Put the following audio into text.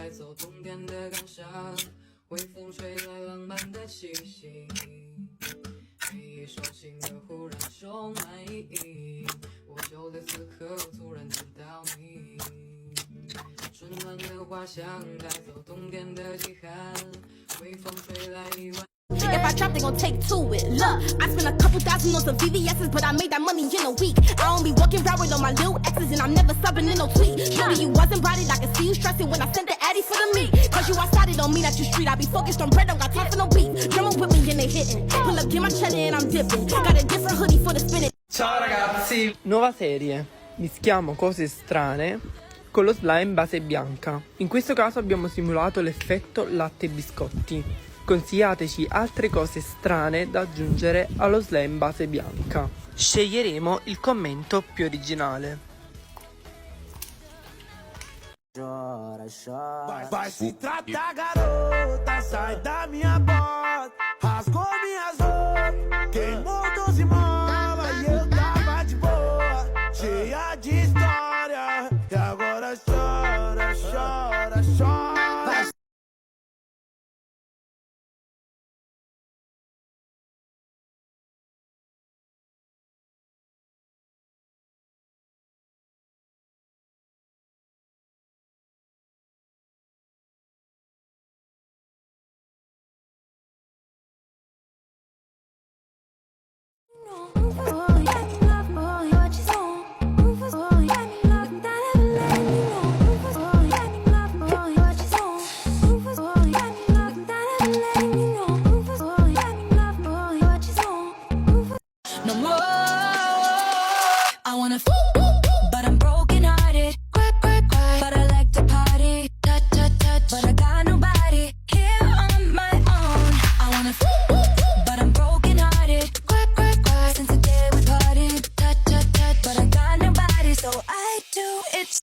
带走冬天的感伤，微风吹来浪漫的气息，每一首情歌忽然充满意义，我就在此刻突然见到你。春暖的花香带走冬天的饥寒，微风吹来一碗。If I drop, they gon' take to it. Look, I spent a couple thousand on some VVS's, but I made that money in a week. I don't be walking around with all my little exes, and I'm never subbing in no tweet. Shorty, you wasn't about it, I can see you stressing when I sent the addy for the meat. Cause you outside, it don't mean that you street. I be focused on bread, don't got time for no beef. Drumming with me and they hitting. Pull up, get my cheddar and I'm dipping. Got a different hoodie for the spinning. Ciao ragazzi! Nuova serie. Mischiamo cose strane con lo slime base bianca. In questo caso abbiamo simulato l'effetto latte e biscotti. Consigliateci altre cose strane da aggiungere allo slime base bianca. Sceglieremo il commento più originale. Chora, chora. Vai se tratar, garota, sai da minha bota. Rasgou minhas roupas, queimou 12 molas e eu tava de boa, cheia de história. E agora chora, chora, chora.